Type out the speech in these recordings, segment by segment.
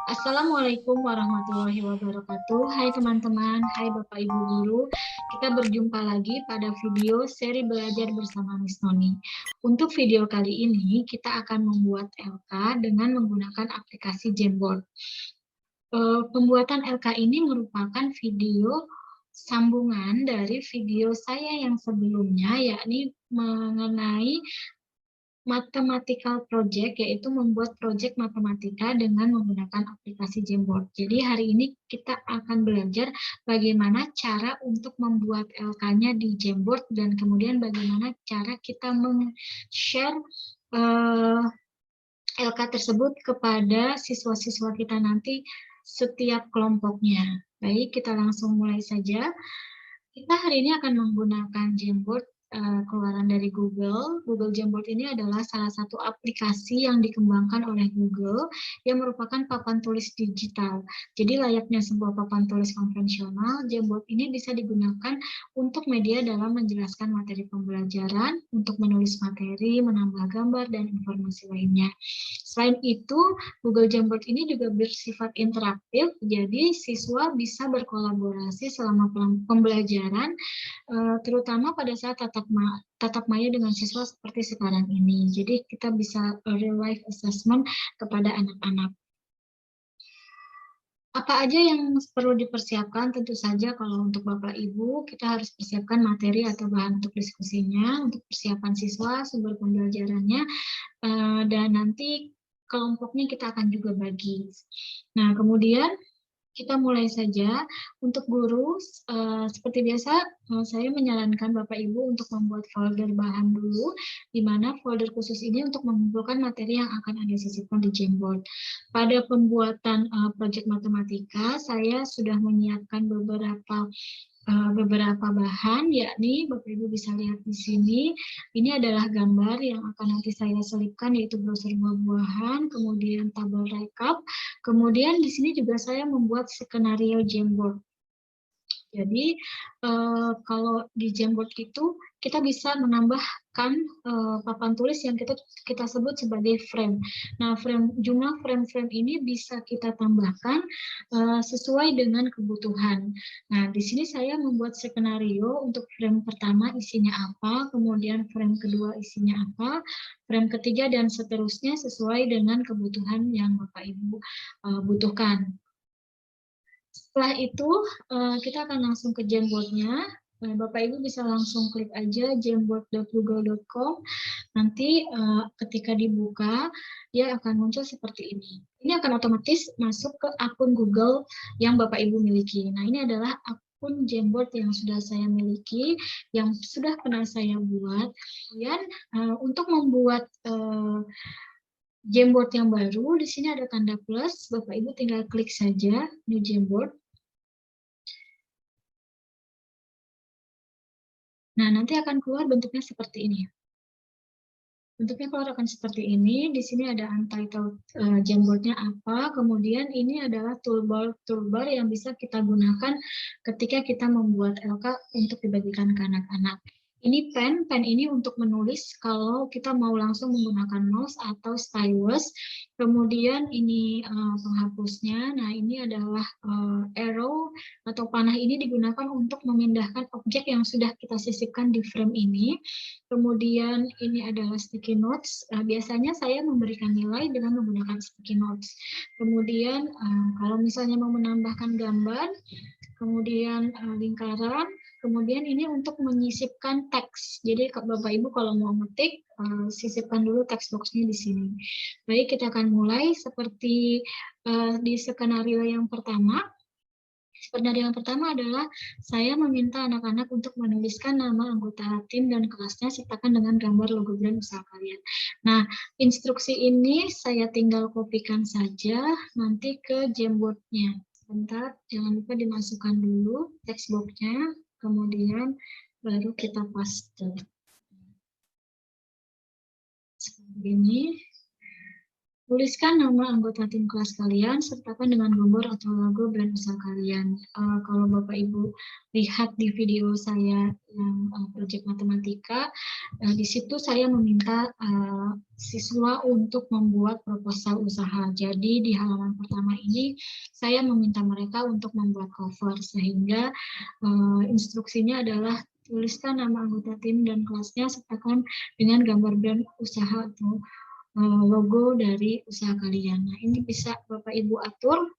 Assalamualaikum warahmatullahi wabarakatuh. Hai teman-teman, hai Bapak Ibu Guru. Kita berjumpa lagi pada video seri belajar bersama Miss Noni. Untuk video kali ini, kita akan membuat LK dengan menggunakan aplikasi Jamboard. Pembuatan LK ini merupakan video sambungan dari video saya yang sebelumnya, yakni mengenai mathematical project, yaitu membuat project matematika dengan menggunakan aplikasi Jamboard. Jadi hari ini kita akan belajar bagaimana cara untuk membuat LK-nya di Jamboard dan kemudian bagaimana cara kita share LK tersebut kepada siswa-siswa kita nanti setiap kelompoknya. Baik, kita langsung mulai saja. Kita hari ini akan menggunakan Jamboard keluaran dari Google. Google Jamboard ini adalah salah satu aplikasi yang dikembangkan oleh Google yang merupakan papan tulis digital. Jadi layaknya sebuah papan tulis konvensional, Jamboard ini bisa digunakan untuk media dalam menjelaskan materi pembelajaran, untuk menulis materi, menambah gambar, dan informasi lainnya. Selain itu, Google Jamboard ini juga bersifat interaktif, jadi siswa bisa berkolaborasi selama pembelajaran, terutama pada saat tatap maya dengan siswa seperti sekarang ini. Jadi kita bisa real life assessment kepada anak-anak. Apa aja yang perlu dipersiapkan? Tentu saja kalau untuk Bapak Ibu, kita harus persiapkan materi atau bahan untuk diskusinya, untuk persiapan siswa, sumber pembelajarannya, dan nanti kelompoknya kita akan juga bagi. Nah, kemudian kita mulai saja. Untuk guru, seperti biasa, saya menyarankan Bapak Ibu untuk membuat folder bahan dulu, di mana folder khusus ini untuk mengumpulkan materi yang akan Anda sisipkan di Jamboard. Pada pembuatan proyek matematika, saya sudah menyiapkan beberapa bahan, yakni Bapak Ibu bisa lihat di sini. Ini adalah gambar yang akan nanti saya selipkan, yaitu brosur buah-buahan, kemudian tabel rekap, kemudian di sini juga saya membuat skenario Jamboard. Jadi kalau di Jamboard itu kita bisa menambahkan papan tulis yang kita sebut sebagai frame. Nah, jumlah frame-frame ini bisa kita tambahkan sesuai dengan kebutuhan. Nah, di sini saya membuat skenario untuk frame pertama isinya apa, kemudian frame kedua isinya apa, frame ketiga dan seterusnya sesuai dengan kebutuhan yang Bapak Ibu butuhkan. Setelah itu, kita akan langsung ke Jamboard-nya. Bapak Ibu bisa langsung klik aja jamboard.google.com. Nanti ketika dibuka, dia akan muncul seperti ini. Ini akan otomatis masuk ke akun Google yang Bapak Ibu miliki. Nah, ini adalah akun Jamboard yang sudah saya miliki, yang sudah pernah saya buat. Kemudian untuk membuat Jamboard yang baru, di sini ada tanda plus, Bapak Ibu tinggal klik saja New Jamboard. Nah, nanti akan keluar bentuknya seperti ini. Bentuknya keluar akan seperti ini. Di sini ada untitled Jamboard-nya apa, kemudian ini adalah toolbar yang bisa kita gunakan ketika kita membuat LK untuk dibagikan ke anak-anak. Ini pen ini untuk menulis kalau kita mau langsung menggunakan mouse atau stylus. Kemudian ini penghapusnya. Nah, ini adalah arrow atau panah ini digunakan untuk memindahkan objek yang sudah kita sisipkan di frame ini. Kemudian ini adalah sticky notes. Biasanya saya memberikan nilai dengan menggunakan sticky notes. Kemudian kalau misalnya mau menambahkan gambar, kemudian lingkaran, kemudian ini untuk menyisipkan teks. Jadi Bapak Ibu kalau mau ngetik, sisipkan dulu teks boxnya di sini. Baik, kita akan mulai seperti di skenario yang pertama. Skenario yang pertama adalah saya meminta anak-anak untuk menuliskan nama anggota tim dan kelasnya sertakan dengan gambar logo brand usaha kalian. Nah, instruksi ini saya tinggal kopikan saja nanti ke Jamboard-nya. Sebentar, jangan lupa dimasukkan dulu text box-nya, kemudian baru kita paste. Seperti ini. Tuliskan nama anggota tim kelas kalian, sertakan dengan gambar atau logo brand usaha kalian. Kalau Bapak Ibu lihat di video saya yang proyek matematika, di situ saya meminta siswa untuk membuat proposal usaha. Jadi di halaman pertama ini saya meminta mereka untuk membuat cover, sehingga instruksinya adalah tuliskan nama anggota tim dan kelasnya, sertakan dengan gambar brand usaha atau logo dari usaha kalian. Nah, ini bisa Bapak Ibu atur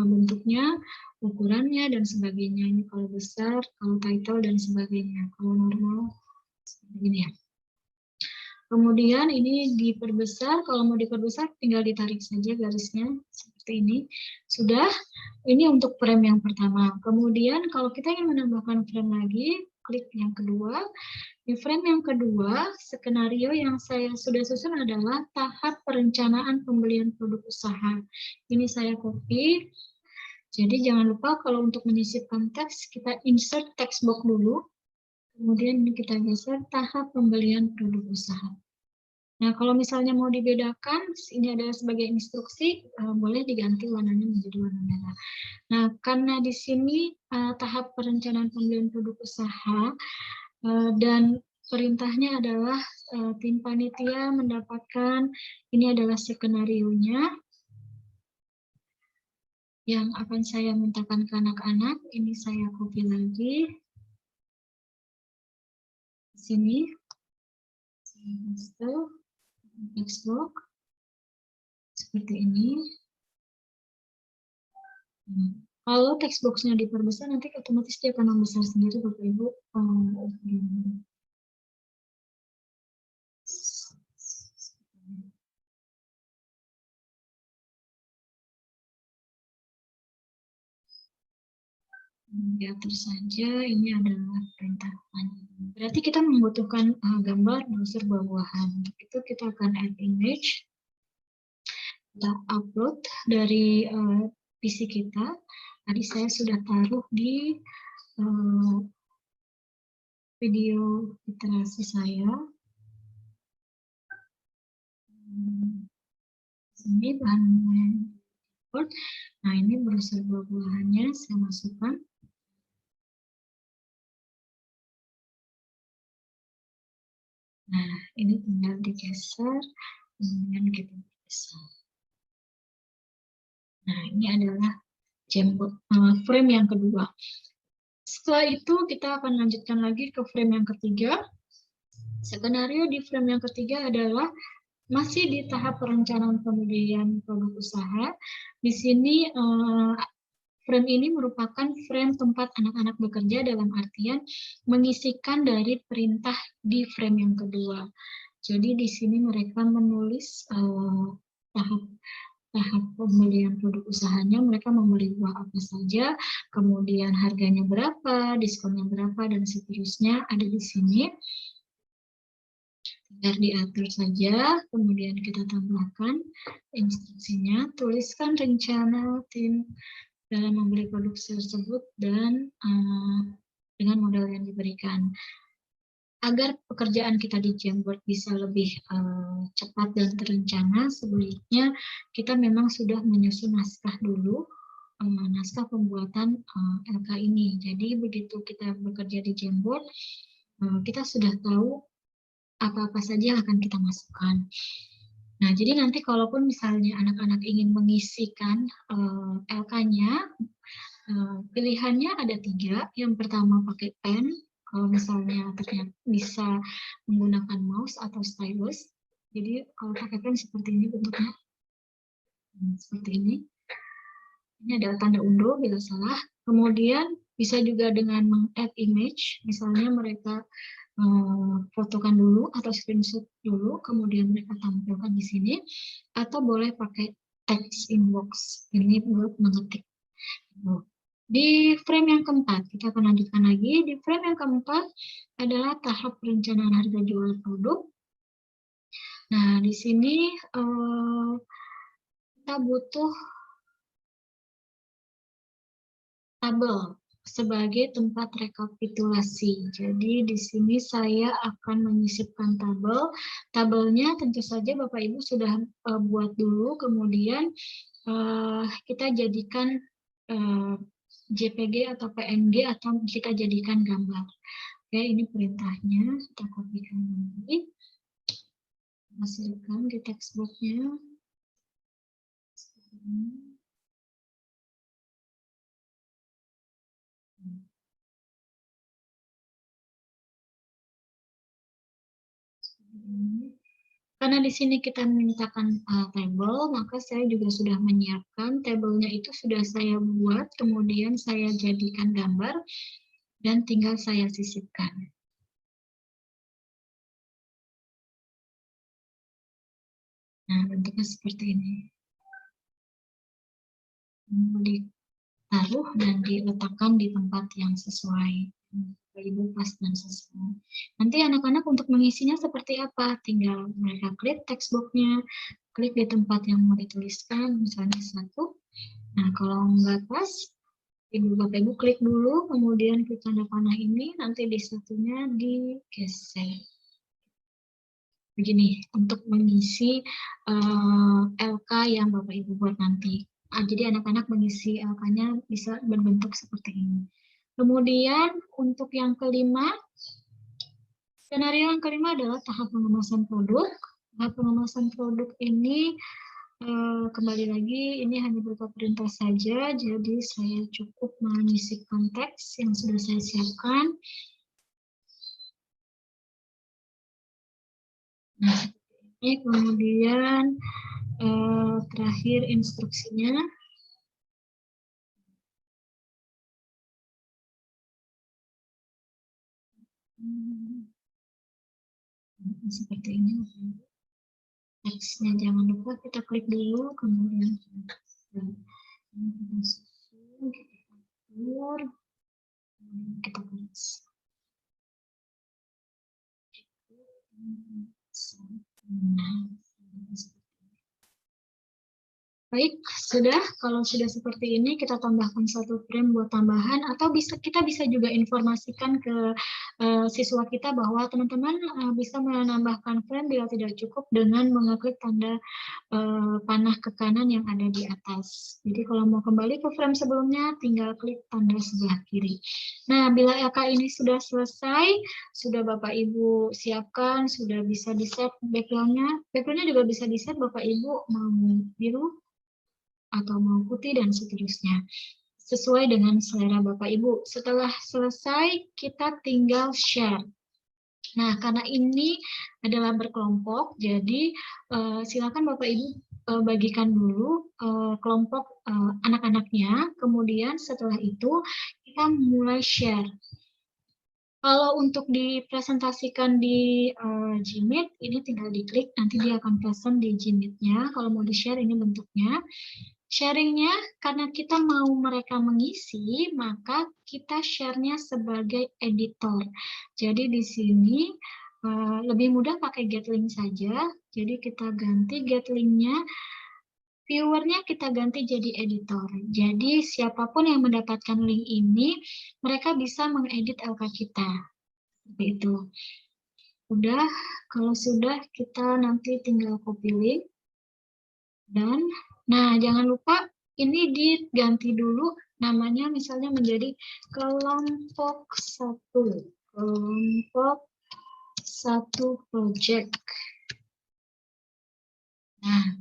bentuknya, ukurannya, dan sebagainya. Ini kalau besar, kalau title, dan sebagainya. Kalau normal, seperti ini ya. Kemudian ini diperbesar, kalau mau diperbesar tinggal ditarik saja garisnya, seperti ini. Sudah, ini untuk frame yang pertama. Kemudian kalau kita ingin menambahkan frame lagi, klik yang kedua. Di frame yang kedua, skenario yang saya sudah susun adalah tahap perencanaan pembelian produk usaha. Ini saya copy. Jadi jangan lupa kalau untuk menyisipkan teks, kita insert text box dulu. Kemudian ini kita geser tahap pembelian produk usaha. Nah, kalau misalnya mau dibedakan, ini adalah sebagai instruksi, boleh diganti warnanya menjadi warna merah. Nah, karena di sini tahap perencanaan pembelian produk usaha dan perintahnya adalah tim panitia mendapatkan, ini adalah skenario-nya yang akan saya mintakan ke anak-anak. Ini saya copy lagi. Di sini, text box seperti ini. Kalau text box-nya diperbesar, nanti otomatis dia akan membesar sendiri, Bapak Ibu. Diatur saja, ini adalah perintah. Berarti kita membutuhkan gambar brosur buah-buahan. Itu kita akan add image, kita upload dari PC kita. Tadi saya sudah taruh di video literasi saya. Ini bahan. Nah, ini brosur buah-buahannya saya masukkan. Nah, ini tinggal digeser, kemudian kita geser. Nah, ini adalah frame yang kedua. Setelah itu kita akan lanjutkan lagi ke frame yang ketiga. Skenario di frame yang ketiga adalah masih di tahap perencanaan pembelian produk usaha. Di sini frame ini merupakan frame tempat anak-anak bekerja, dalam artian mengisikan dari perintah di frame yang kedua. Jadi di sini mereka menulis tahap pembelian produk usahanya, mereka membeli buah apa saja, kemudian harganya berapa, diskonnya berapa, dan seterusnya ada di sini. Biar diatur saja, kemudian kita tambahkan instruksinya, tuliskan rencana tim dalam membeli produk tersebut dan dengan modal yang diberikan. Agar pekerjaan kita di Jamboard bisa lebih cepat dan terencana, sebaiknya kita memang sudah menyusun naskah dulu, naskah pembuatan LK ini. Jadi begitu kita bekerja di Jamboard, kita sudah tahu apa-apa saja yang akan kita masukkan. Nah, jadi nanti kalaupun misalnya anak-anak ingin mengisikan LK-nya, pilihannya ada 3. Yang pertama pakai pen, kalau misalnya ternyata bisa menggunakan mouse atau stylus. Jadi kalau pakai pen seperti ini bentuknya, seperti ini. Ini adalah tanda unduh bila salah. Kemudian bisa juga dengan meng-add image, misalnya mereka fotokan dulu atau screenshot dulu, kemudian mereka tampilkan di sini, atau boleh pakai text inbox, ini buat mengetik. Di frame yang keempat, kita akan lanjutkan lagi. Di frame yang keempat adalah tahap perencanaan harga jual produk. Nah, di sini kita butuh tabel. sebagai tempat rekapitulasi. Jadi di sini saya akan menyisipkan tabel. Tabelnya tentu saja Bapak Ibu sudah buat dulu, kemudian kita jadikan JPG atau PNG atau kita jadikan gambar. Oke, ini perintahnya, kita kopikan lagi, masukkan di textbooknya. Karena di sini kita memintakan tabel, maka saya juga sudah menyiapkan tabelnya itu sudah saya buat, kemudian saya jadikan gambar, dan tinggal saya sisipkan. Nah, bentuknya seperti ini. Ditaruh dan diletakkan di tempat yang sesuai. Ibu pas dan sesuai. Nanti anak-anak untuk mengisinya seperti apa? Tinggal mereka klik textbooknya, klik di tempat yang mau dituliskan, misalnya 1. Nah, kalau nggak pas, Bapak Ibu klik dulu, kemudian klik tanda panah ini, nanti di satunya digeser. Begini, untuk mengisi LK yang Bapak Ibu buat nanti. Jadi anak-anak mengisi LK-nya bisa berbentuk seperti ini. Kemudian untuk yang kelima, skenario yang kelima adalah tahap pengemasan produk. Tahap pengemasan produk ini kembali lagi ini hanya berupa perintah saja, jadi saya cukup menyisipkan teks yang sudah saya siapkan. Nah, ini kemudian terakhir instruksinya. Seperti ini. Teksnya jangan lupa kita klik dulu, kemudian kita susun, kita atur, kemudian kita tulis. Baik, sudah. Kalau sudah seperti ini, kita tambahkan 1 frame buat tambahan, atau kita bisa juga informasikan ke siswa kita bahwa teman-teman bisa menambahkan frame bila tidak cukup dengan mengeklik tanda panah ke kanan yang ada di atas. Jadi kalau mau kembali ke frame sebelumnya, tinggal klik tanda sebelah kiri. Nah, bila LK ini sudah selesai, sudah Bapak Ibu siapkan, sudah bisa di-set background-nya. Background-nya juga bisa di-set Bapak Ibu mau biru, atau mau putih, dan seterusnya. Sesuai dengan selera Bapak Ibu. Setelah selesai, kita tinggal share. Nah, karena ini adalah berkelompok, jadi silakan Bapak Ibu bagikan dulu kelompok anak-anaknya, kemudian setelah itu kita mulai share. Kalau untuk dipresentasikan di Gmeet, ini tinggal diklik, nanti dia akan present di Gmeet-nya. Kalau mau di-share, ini bentuknya. Sharingnya, karena kita mau mereka mengisi, maka kita share-nya sebagai editor. Jadi di sini lebih mudah pakai get link saja. Jadi kita ganti get link-nya, viewernya kita ganti jadi editor. Jadi siapapun yang mendapatkan link ini, mereka bisa mengedit LK kita. Seperti itu. Udah, kalau sudah kita nanti tinggal copy link. Dan, nah jangan lupa ini diganti dulu namanya misalnya menjadi kelompok 1. Kelompok 1 project. Nah,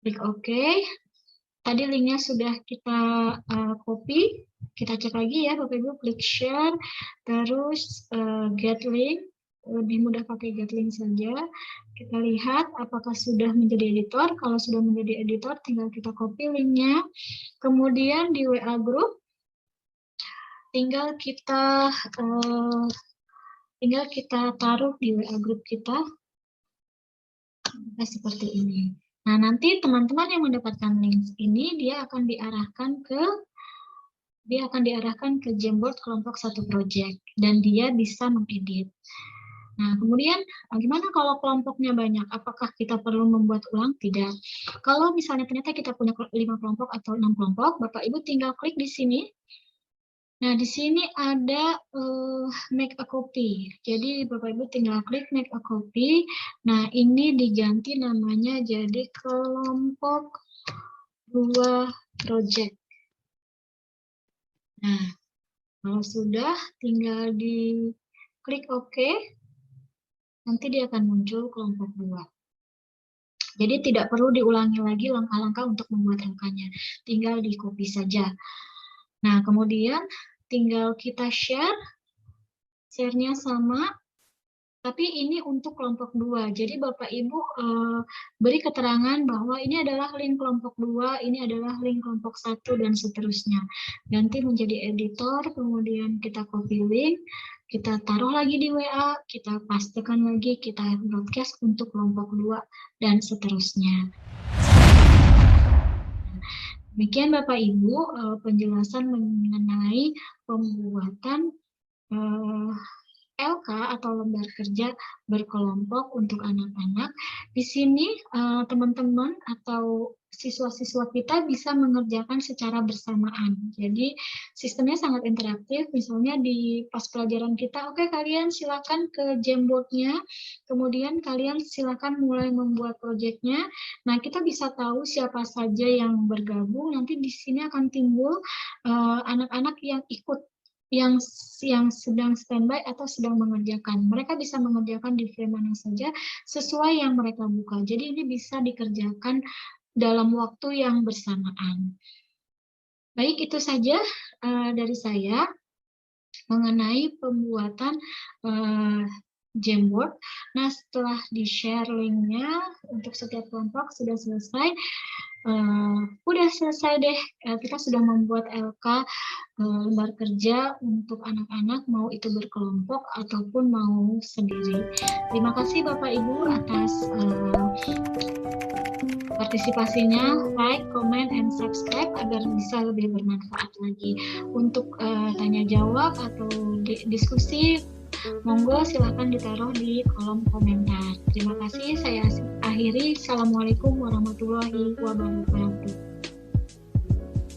klik OK. Tadi linknya sudah kita copy. Kita cek lagi ya Bapak Ibu, klik share, terus get link. Lebih mudah pakai get link saja. Kita lihat apakah sudah menjadi editor. Kalau sudah menjadi editor, tinggal kita copy linknya. Kemudian di WA group, tinggal kita taruh di WA group kita. Seperti ini. Nah, nanti teman-teman yang mendapatkan link ini, dia akan diarahkan ke Jamboard kelompok 1 project, dan dia bisa mengedit. Nah, kemudian gimana kalau kelompoknya banyak? Apakah kita perlu membuat ulang? Tidak. Kalau misalnya ternyata kita punya 5 kelompok atau 6 kelompok, Bapak Ibu tinggal klik di sini, Nah, di sini ada make a copy. Jadi Bapak Ibu tinggal klik make a copy. Nah, ini diganti namanya jadi kelompok 2 project. Nah, kalau sudah tinggal di klik OK, nanti dia akan muncul kelompok 2. Jadi tidak perlu diulangi lagi langkah-langkah untuk membuat angkanya. Tinggal di copy saja. Nah, kemudian tinggal kita share-nya sama, tapi ini untuk kelompok 2. Jadi Bapak Ibu beri keterangan bahwa ini adalah link kelompok 2, ini adalah link kelompok 1, dan seterusnya. Ganti menjadi editor, kemudian kita copy link, kita taruh lagi di WA, kita pastekan lagi, kita broadcast untuk kelompok 2, dan seterusnya. Demikian Bapak Ibu penjelasan mengenai pembuatan LK atau lembar kerja berkelompok untuk anak-anak. Di sini teman-teman atau siswa-siswa kita bisa mengerjakan secara bersamaan. Jadi sistemnya sangat interaktif. Misalnya di pas pelajaran kita, oke, kalian silakan ke Jamboardnya, kemudian kalian silakan mulai membuat proyeknya. Nah, kita bisa tahu siapa saja yang bergabung. Nanti di sini akan timbul anak-anak yang ikut, yang sedang standby atau sedang mengerjakan. Mereka bisa mengerjakan di frame mana saja sesuai yang mereka buka. Jadi ini bisa dikerjakan dalam waktu yang bersamaan. Baik, itu saja dari saya mengenai pembuatan Jamboard. Nah, setelah di-share linknya untuk setiap kelompok sudah selesai. Udah selesai deh, kita sudah membuat LK lembar kerja untuk anak-anak, mau itu berkelompok ataupun mau sendiri. Terima kasih Bapak Ibu atas partisipasinya. Like, comment, and subscribe agar bisa lebih bermanfaat lagi. Untuk tanya jawab atau diskusi, monggo silakan ditaruh di kolom komentar. Terima kasih, saya akhiri. Assalamualaikum warahmatullahi wabarakatuh.